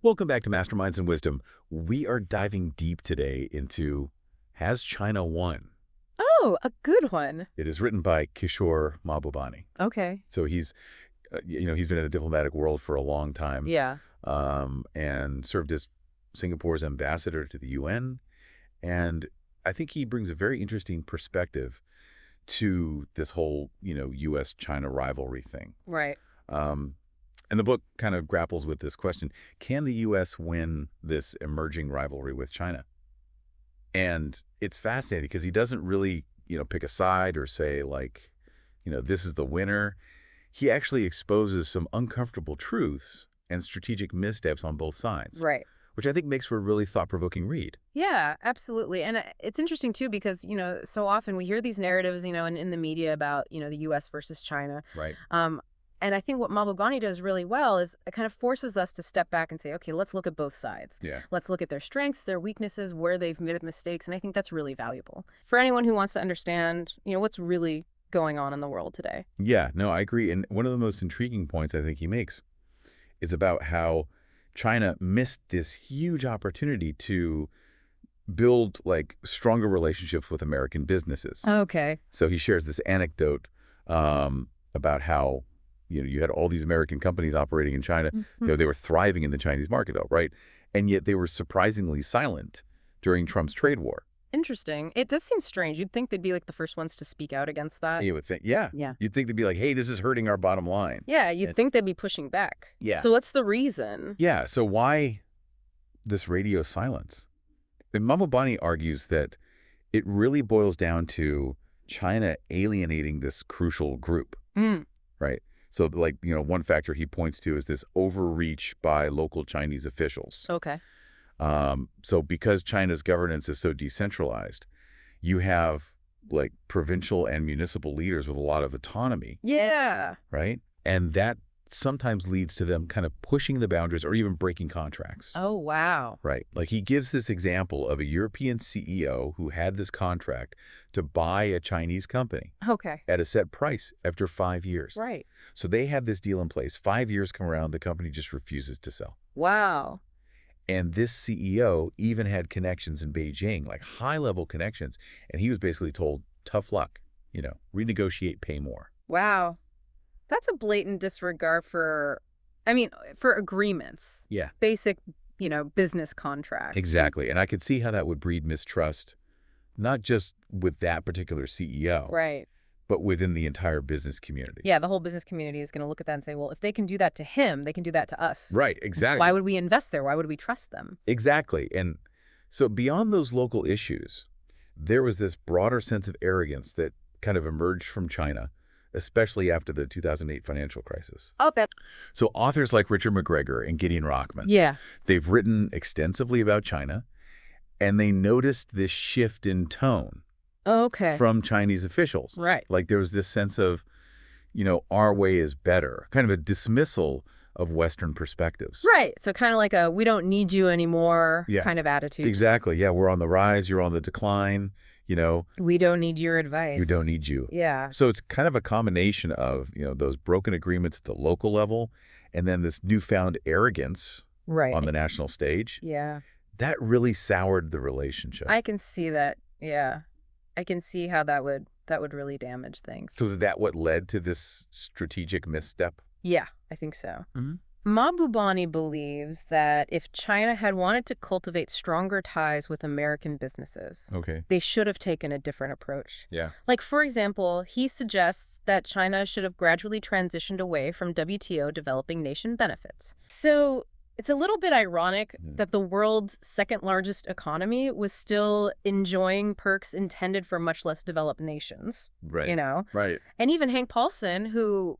Welcome back to Masterminds and Wisdom. We are diving deep today into Has China Won? Oh, a good one. It is written by Kishore Mahbubani. Okay. So he's been in the diplomatic world for a long time, Yeah. and served as Singapore's ambassador to the UN. And I think he brings a very interesting perspective to this whole, U.S.-China rivalry thing. Right. Um, and the book kind of grapples with this question: can the U.S. win this emerging rivalry with China? And it's fascinating because he doesn't really, pick a side or say like, this is the winner. He actually exposes some uncomfortable truths and strategic missteps on both sides, Right. which I think makes for a really thought-provoking read. Yeah, absolutely. And it's interesting, too, because, so often we hear these narratives, in the media about, the U.S. versus China. Right. And I think what Mahbubani does really well is it kind of forces us to step back and say, okay, let's look at both sides. Yeah. Let's look at their strengths, their weaknesses, where they've made mistakes. And I think that's really valuable for anyone who wants to understand, what's really going on in the world today. Yeah, no, I agree. And one of the most intriguing points I think he makes is about how China missed this huge opportunity to build like stronger relationships with American businesses. Okay. So he shares this anecdote about how you had all these American companies operating in China. Mm-hmm. They were thriving in the Chinese market, though, right? And yet they were surprisingly silent during Trump's trade war. Interesting. It does seem strange. You'd think they'd be like the first ones to speak out against that. You would think, yeah. You'd think they'd be like, hey, this is hurting our bottom line. Yeah, you'd think they'd be pushing back. Yeah. So what's the reason? Yeah, so why this radio silence? And Mahbubani argues that it really boils down to China alienating this crucial group, right? So, one factor he points to is this overreach by local Chinese officials. Okay. So because China's governance is so decentralized, you have like provincial and municipal leaders with a lot of autonomy. Yeah. Right? And that sometimes leads to them kind of pushing the boundaries or even breaking contracts. Oh, wow. Right. Like he gives this example of a European CEO who had this contract to buy a Chinese company at a set price after 5 years. Right. So they had this deal in place. 5 years come around, the company just refuses to sell. Wow. And this CEO even had connections in Beijing, like high-level connections. And he was basically told, tough luck, renegotiate, pay more. Wow. That's a blatant disregard for agreements. Yeah. Basic, business contracts. Exactly. And I could see how that would breed mistrust, not just with that particular CEO. Right. But within the entire business community. Yeah, the whole business community is going to look at that and say, well, if they can do that to him, they can do that to us. Right, exactly. Why would we invest there? Why would we trust them? Exactly. And so beyond those local issues, there was this broader sense of arrogance that kind of emerged from China, especially after the 2008 financial crisis. Oh, that. So authors like Richard McGregor and Gideon Rockman, Yeah. they've written extensively about China, and they noticed this shift in tone. Okay. From Chinese officials. Right. Like there was this sense of, our way is better, kind of a dismissal of Western perspectives. Right. So kind of like a we don't need you anymore kind of attitude. Exactly. Yeah, we're on the rise, you're on the decline, We don't need your advice. We don't need you. Yeah. So it's kind of a combination of, those broken agreements at the local level and then this newfound arrogance on the national stage. Yeah. That really soured the relationship. I can see that. Yeah. I can see how that would really damage things. So is that what led to this strategic misstep? Yeah, I think so. Mm-hmm. Mahbubani believes that if China had wanted to cultivate stronger ties with American businesses, they should have taken a different approach. Yeah. Like, for example, he suggests that China should have gradually transitioned away from WTO developing nation benefits. So it's a little bit ironic that the world's second largest economy was still enjoying perks intended for much less developed nations. Right. Right. And even Hank Paulson, who,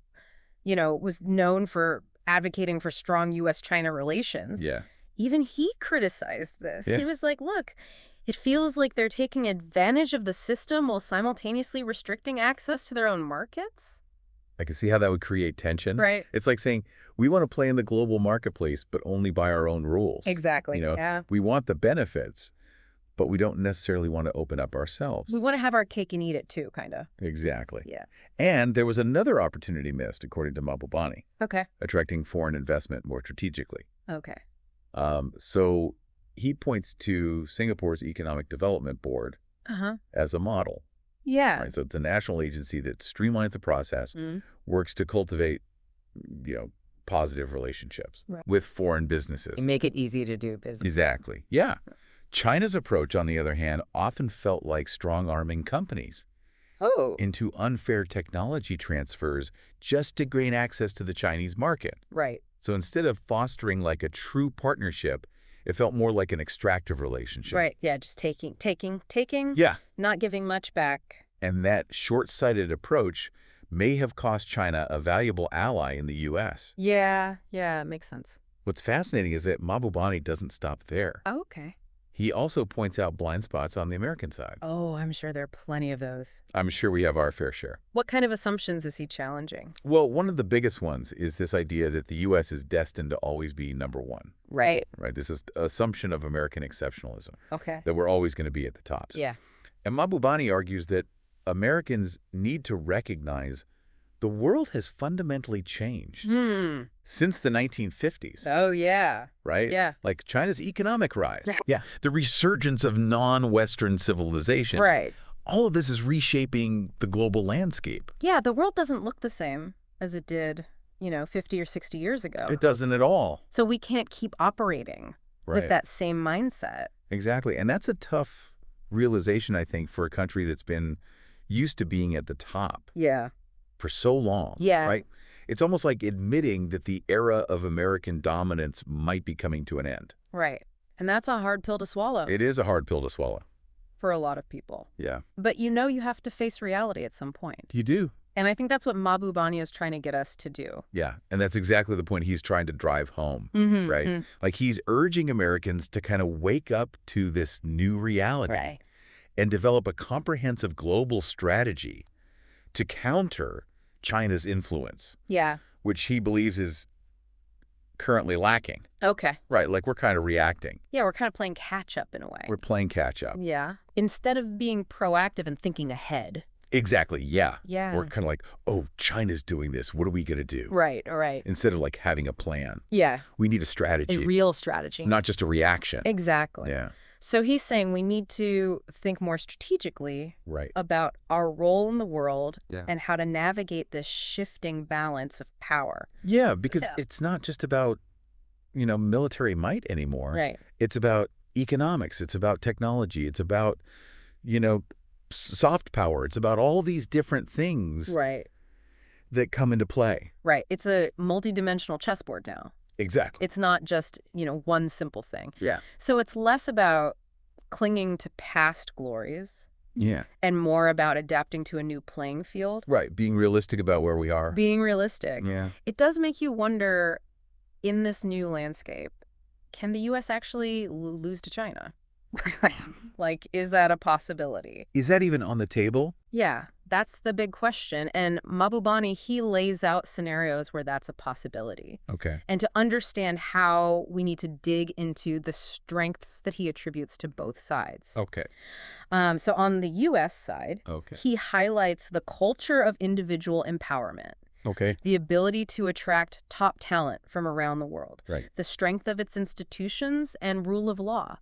was known for advocating for strong U.S.-China relations. Yeah. Even he criticized this. Yeah. He was like, look, it feels like they're taking advantage of the system while simultaneously restricting access to their own markets. I can see how that would create tension. Right. It's like saying, we want to play in the global marketplace, but only by our own rules. Exactly. Yeah. We want the benefits, but we don't necessarily want to open up ourselves. We want to have our cake and eat it too, kind of. Exactly. Yeah. And there was another opportunity missed, according to Mahbubani. Okay. Attracting foreign investment more strategically. Okay. So he points to Singapore's Economic Development Board Uh-huh. as a model. Yeah. Right? So it's a national agency that streamlines the process, works to cultivate, positive relationships Right. with foreign businesses. Make it easy to do business. Exactly. Yeah. China's approach, on the other hand, often felt like strong-arming companies into unfair technology transfers just to gain access to the Chinese market. Right. So instead of fostering like a true partnership, it felt more like an extractive relationship. Right. Yeah, just taking, Yeah. not giving much back. And that short-sighted approach may have cost China a valuable ally in the U.S. Yeah, it makes sense. What's fascinating is that Mahbubani doesn't stop there. Oh, okay. He also points out blind spots on the American side. Oh, I'm sure there are plenty of those. I'm sure we have our fair share. What kind of assumptions is he challenging? Well, one of the biggest ones is this idea that the U.S. is destined to always be number one. Right. Right? This is assumption of American exceptionalism, Okay. that we're always going to be at the tops. Yeah. And Mahbubani argues that Americans need to recognize the world has fundamentally changed since the 1950s. Oh, yeah. Right? Yeah. Like China's economic rise. Yes. Yeah. The resurgence of non-Western civilization. Right. All of this is reshaping the global landscape. Yeah, the world doesn't look the same as it did, 50 or 60 years ago. It doesn't at all. So we can't keep operating Right. with that same mindset. Exactly. And that's a tough realization, I think, for a country that's been used to being at the top Yeah. for so long. Yeah. Right? It's almost like admitting that the era of American dominance might be coming to an end. Right. And that's a hard pill to swallow It is a hard pill to swallow. for a lot of people. Yeah. But you have to face reality at some point. You do. And I think that's what Mahbubani is trying to get us to do. Yeah. And that's exactly the point he's trying to drive home. Mm-hmm. Right? Like he's urging Americans to kind of wake up to this new reality. Right. And develop a comprehensive global strategy to counter China's influence, Yeah. which he believes is currently lacking. Okay. Right, like we're kind of reacting. Yeah, we're kind of playing catch up in a way. We're playing catch up. Yeah. Instead of being proactive and thinking ahead. Exactly, yeah. Yeah. We're kind of like, oh, China's doing this. What are we going to do? Right, right. Instead of like having a plan. Yeah. We need a strategy. A real strategy. Not just a reaction. Exactly. Yeah. So he's saying we need to think more strategically Right. about our role in the world Yeah. and how to navigate this shifting balance of power. Yeah, because Yeah. it's not just about, military might anymore. Right. It's about economics. It's about technology. It's about, soft power. It's about all these different things Right. that come into play. Right. It's a multidimensional chessboard now. Exactly. It's not just, one simple thing. Yeah. So it's less about clinging to past glories Yeah. and more about adapting to a new playing field. Right. Being realistic about where we are. Being realistic. Yeah. It does make you wonder, in this new landscape, can the U.S. actually lose to China? Like, is that a possibility? Is that even on the table? Yeah, that's the big question. And Mahbubani, he lays out scenarios where that's a possibility. Okay. And to understand how we need to dig into the strengths that he attributes to both sides. Okay. So on the U.S. side, Okay. he highlights the culture of individual empowerment, Okay. the ability to attract top talent from around the world, Right. the strength of its institutions, and rule of law.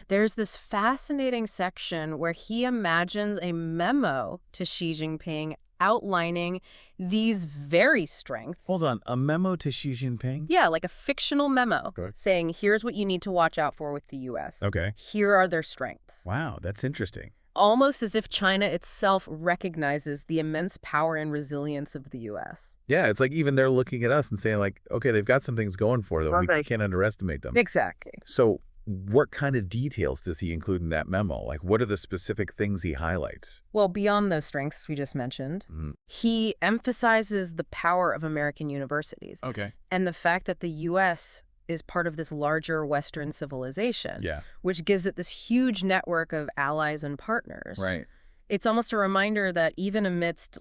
There's this fascinating section where he imagines a memo to Xi Jinping outlining these very strengths. Hold on. A memo to Xi Jinping? Yeah, like a fictional memo Okay. saying, here's what you need to watch out for with the U.S. Okay. Here are their strengths. Wow, that's interesting. Almost as if China itself recognizes the immense power and resilience of the U.S. Yeah, it's like even they're looking at us and saying like, okay, they've got some things going for them. We Okay. can't underestimate them. Exactly. So what kind of details does he include in that memo? Like, what are the specific things he highlights? Well, beyond those strengths we just mentioned, he emphasizes the power of American universities Okay. and the fact that the U.S. is part of this larger Western civilization, Yeah. which gives it this huge network of allies and partners. Right. It's almost a reminder that even amidst,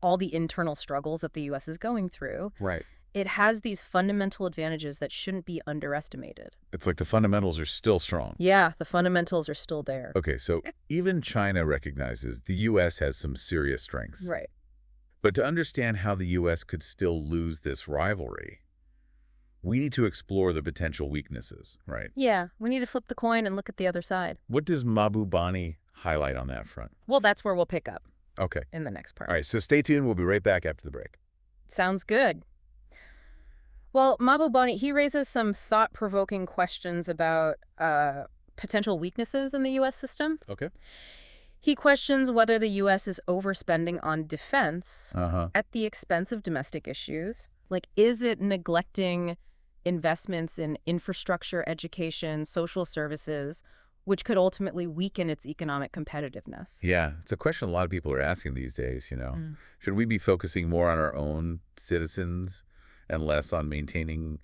all the internal struggles that the U.S. is going through, Right. it has these fundamental advantages that shouldn't be underestimated. It's like the fundamentals are still strong. Yeah, the fundamentals are still there. Okay, so even China recognizes the U.S. has some serious strengths. Right. But to understand how the U.S. could still lose this rivalry, we need to explore the potential weaknesses, right? Yeah, we need to flip the coin and look at the other side. What does Mahbubani highlight on that front? Well, that's where we'll pick up Okay. in the next part. All right, so stay tuned. We'll be right back after the break. Sounds good. Well, Mahbubani, he raises some thought-provoking questions about potential weaknesses in the U.S. system. Okay. He questions whether the U.S. is overspending on defense Uh-huh. at the expense of domestic issues. Like, is it neglecting investments in infrastructure, education, social services, which could ultimately weaken its economic competitiveness? Yeah, it's a question a lot of people are asking these days, Mm. Should we be focusing more on our own citizens and less on maintaining,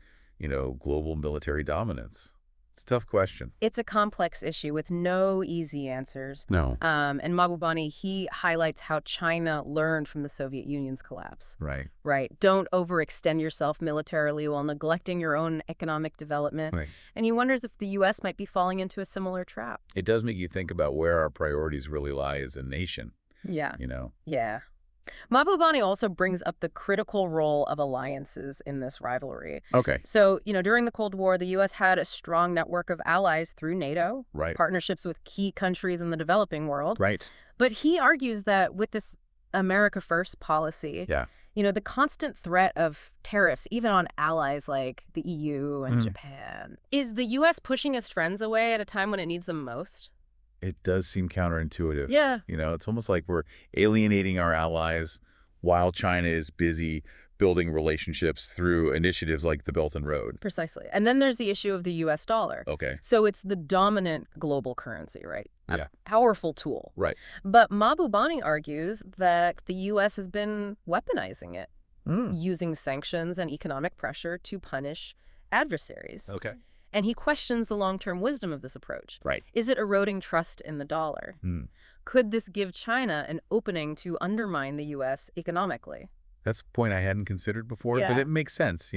global military dominance? It's a tough question. It's a complex issue with no easy answers. No. And Mahbubani, he highlights how China learned from the Soviet Union's collapse. Right. Right. Don't overextend yourself militarily while neglecting your own economic development. Right. And he wonders if the U.S. might be falling into a similar trap. It does make you think about where our priorities really lie as a nation, Yeah. you know? Yeah. Mahbubani also brings up the critical role of alliances in this rivalry. Okay. So, during the Cold War, the U.S. had a strong network of allies through NATO, Right. partnerships with key countries in the developing world. Right. But he argues that with this America First policy, Yeah. the constant threat of tariffs, even on allies like the EU and Japan, is the U.S. pushing its friends away at a time when it needs them most? It does seem counterintuitive. Yeah. It's almost like we're alienating our allies while China is busy building relationships through initiatives like the Belt and Road. Precisely. And then there's the issue of the U.S. dollar. Okay. So it's the dominant global currency, right? Yeah. A powerful tool. Right. But Mahbubani argues that the U.S. has been weaponizing it, using sanctions and economic pressure to punish adversaries. Okay. And he questions the long-term wisdom of this approach. Right. Is it eroding trust in the dollar? Could this give China an opening to undermine the U.S. economically? That's a point I hadn't considered before, but Yeah. it makes sense,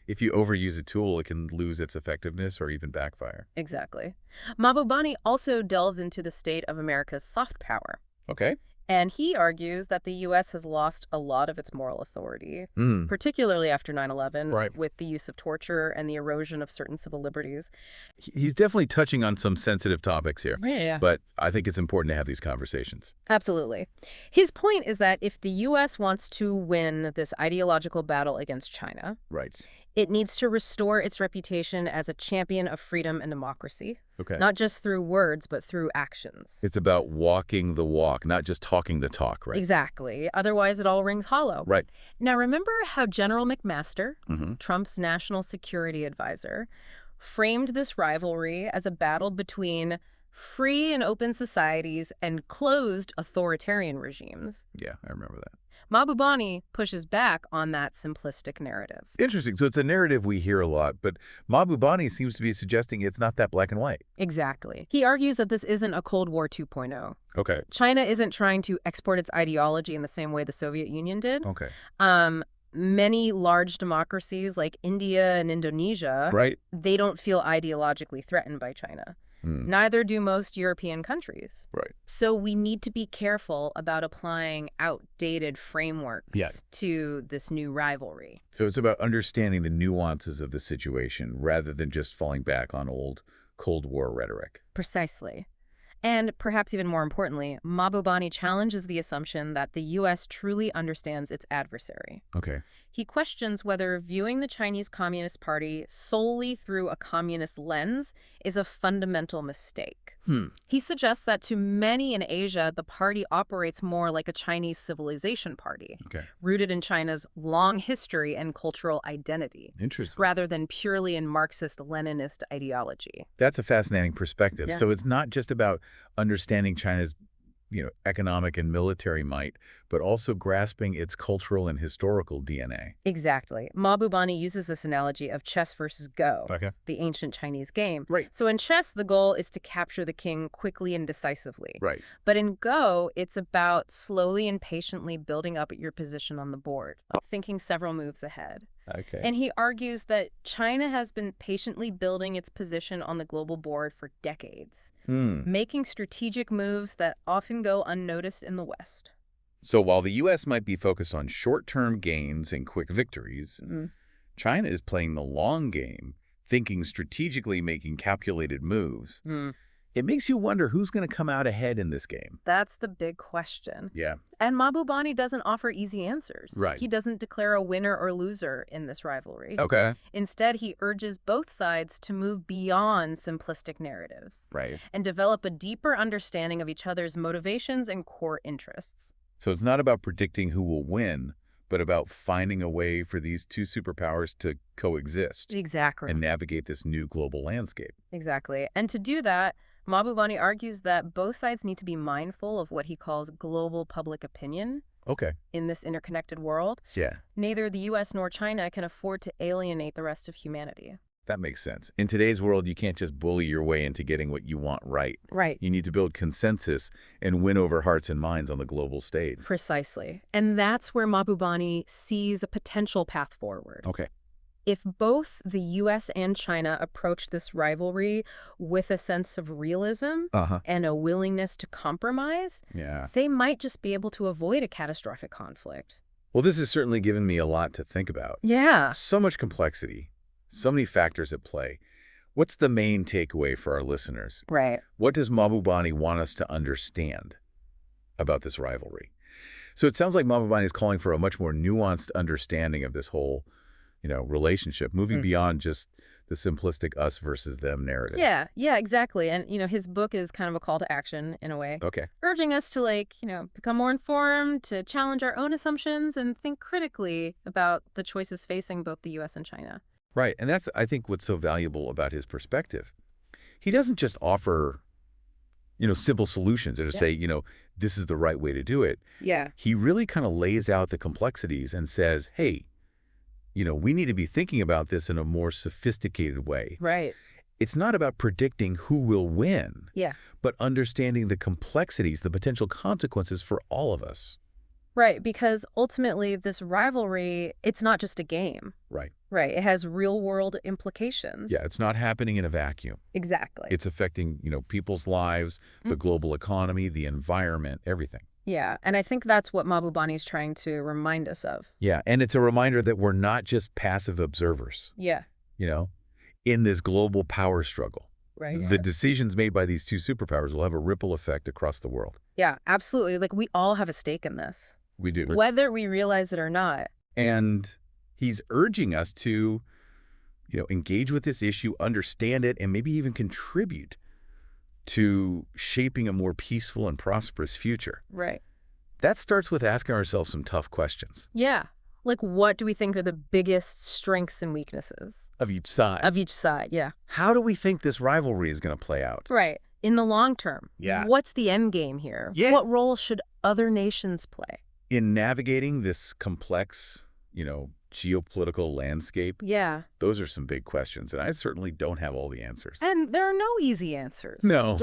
If you overuse a tool, it can lose its effectiveness or even backfire. Exactly. Mahbubani also delves into the state of America's soft power. Okay. And he argues that the U.S. has lost a lot of its moral authority, particularly after 9/11, Right. with the use of torture and the erosion of certain civil liberties. He's definitely touching on some sensitive topics here, Yeah. but I think it's important to have these conversations. Absolutely. His point is that if the U.S. wants to win this ideological battle against China, Right. it needs to restore its reputation as a champion of freedom and democracy, Okay. not just through words, but through actions. It's about walking the walk, not just talking the talk, right? Exactly. Otherwise, it all rings hollow. Right. Now, remember how General McMaster, Mm-hmm. Trump's national security advisor, framed this rivalry as a battle between free and open societies and closed authoritarian regimes? Yeah, I remember that. Mahbubani pushes back on that simplistic narrative. Interesting. So it's a narrative we hear a lot, but Mahbubani seems to be suggesting it's not that black and white. Exactly. He argues that this isn't a Cold War 2.0. Okay. China isn't trying to export its ideology in the same way the Soviet Union did. Okay. Many large democracies like India and Indonesia, Right. they don't feel ideologically threatened by China. Neither do most European countries. Right. So we need to be careful about applying outdated frameworks to this new rivalry. So it's about understanding the nuances of the situation rather than just falling back on old Cold War rhetoric. Precisely. And perhaps even more importantly, Mahbubani challenges the assumption that the U.S. truly understands its adversary. Okay. He questions whether viewing the Chinese Communist Party solely through a communist lens is a fundamental mistake. He suggests that to many in Asia, the party operates more like a Chinese civilization party, Okay. rooted in China's long history and cultural identity, Interesting. rather than purely in Marxist-Leninist ideology. That's a fascinating perspective. Yeah. So it's not just about understanding China's, economic and military might, but also grasping its cultural and historical DNA. Exactly. Mahbubani uses this analogy of chess versus Go, Okay. the ancient Chinese game. Right. So in chess, the goal is to capture the king quickly and decisively. Right. But in Go, it's about slowly and patiently building up your position on the board, thinking several moves ahead. Okay. And he argues that China has been patiently building its position on the global board for decades, making strategic moves that often go unnoticed in the West. So while the U.S. might be focused on short-term gains and quick victories, China is playing the long game, thinking strategically, making calculated moves. It makes you wonder who's going to come out ahead in this game. That's the big question. Yeah. And Mahbubani doesn't offer easy answers. Right. He doesn't declare a winner or loser in this rivalry. Okay. Instead, he urges both sides to move beyond simplistic narratives. Right. And develop a deeper understanding of each other's motivations and core interests. So it's not about predicting who will win, but about finding a way for these two superpowers to coexist. Exactly. And navigate this new global landscape. Exactly. And to do that, Mahbubani argues that both sides need to be mindful of what he calls global public opinion. Okay. In this interconnected world. Yeah. Neither the U.S. nor China can afford to alienate the rest of humanity. That makes sense. In today's world, you can't just bully your way into getting what you want right. Right. You need to build consensus and win over hearts and minds on the global stage. Precisely. And that's where Mahbubani sees a potential path forward. Okay. If both the U.S. and China approach this rivalry with a sense of realism and a willingness to compromise, they might just be able to avoid a catastrophic conflict. Well, this has certainly given me a lot to think about. Yeah. So much complexity, so many factors at play. What's the main takeaway for our listeners? Right. What does Mahbubani want us to understand about this rivalry? So it sounds like Mahbubani is calling for a much more nuanced understanding of this whole relationship, moving beyond just the simplistic us versus them narrative. Yeah, exactly. And, his book is kind of a call to action in a way. Okay. Urging us to, become more informed, to challenge our own assumptions and think critically about the choices facing both the U.S. and China. Right. And that's, I think, what's so valuable about his perspective. He doesn't just offer, simple solutions or to say, this is the right way to do it. Yeah. He really kind of lays out the complexities and says, hey, we need to be thinking about this in a more sophisticated way. Right. It's not about predicting who will win, but understanding the complexities, the potential consequences for all of us. Right, because ultimately this rivalry, it's not just a game. Right. Right, it has real-world implications. Yeah, it's not happening in a vacuum. Exactly. It's affecting, people's lives, the global economy, the environment, everything. Yeah, and I think that's what Mahbubani is trying to remind us of. Yeah, and it's a reminder that we're not just passive observers. Yeah. In this global power struggle. Right. The decisions made by these two superpowers will have a ripple effect across the world. Yeah, absolutely. We all have a stake in this. We do. Whether we realize it or not. And he's urging us to, engage with this issue, understand it, and maybe even contribute to shaping a more peaceful and prosperous future. Right. That starts with asking ourselves some tough questions. Yeah. What do we think are the biggest strengths and weaknesses? Of each side. Of each side, yeah. How do we think this rivalry is going to play out? Right. In the long term. Yeah. What's the end game here? Yeah. What role should other nations play? In navigating this complex, geopolitical landscape, yeah, those are some big questions, and I certainly don't have all the answers. And there are no easy answers. No.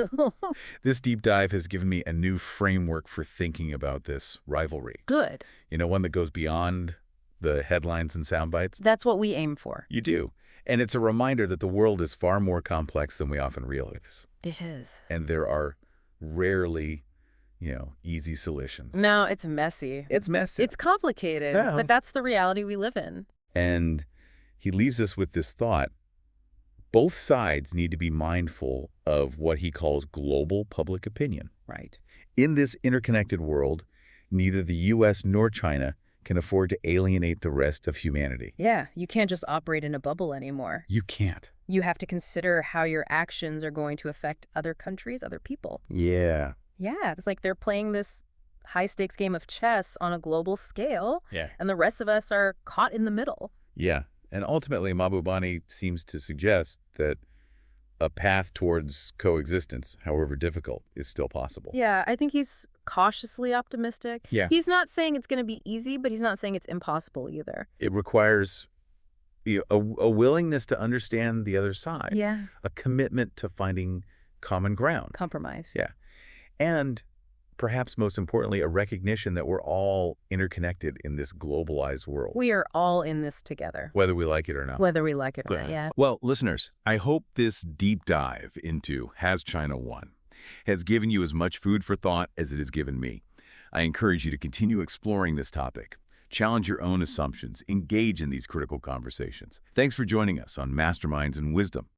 This deep dive has given me a new framework for thinking about this rivalry. Good. One that goes beyond the headlines and sound bites. That's what we aim for. You do. And it's a reminder that the world is far more complex than we often realize. It is. And there are rarely, easy solutions. No, it's messy. It's messy. It's complicated, but that's the reality we live in. And he leaves us with this thought. Both sides need to be mindful of what he calls global public opinion. Right. In this interconnected world, neither the U.S. nor China can afford to alienate the rest of humanity. Yeah, you can't just operate in a bubble anymore. You can't. You have to consider how your actions are going to affect other countries, other people. Yeah. Yeah, it's like they're playing this high-stakes game of chess on a global scale, Yeah. and the rest of us are caught in the middle. Yeah. And ultimately, Mahbubani seems to suggest that a path towards coexistence, however difficult, is still possible. Yeah, I think he's cautiously optimistic. Yeah. He's not saying it's going to be easy, but he's not saying it's impossible either. It requires a willingness to understand the other side. Yeah. A commitment to finding common ground. Compromise. Yeah. And perhaps most importantly, a recognition that we're all interconnected in this globalized world. We are all in this together. Whether we like it or not. Whether we like it or not, yeah. Well, listeners, I hope this deep dive into Has China Won has given you as much food for thought as it has given me. I encourage you to continue exploring this topic. Challenge your own assumptions. Engage in these critical conversations. Thanks for joining us on Masterminds and Wisdom.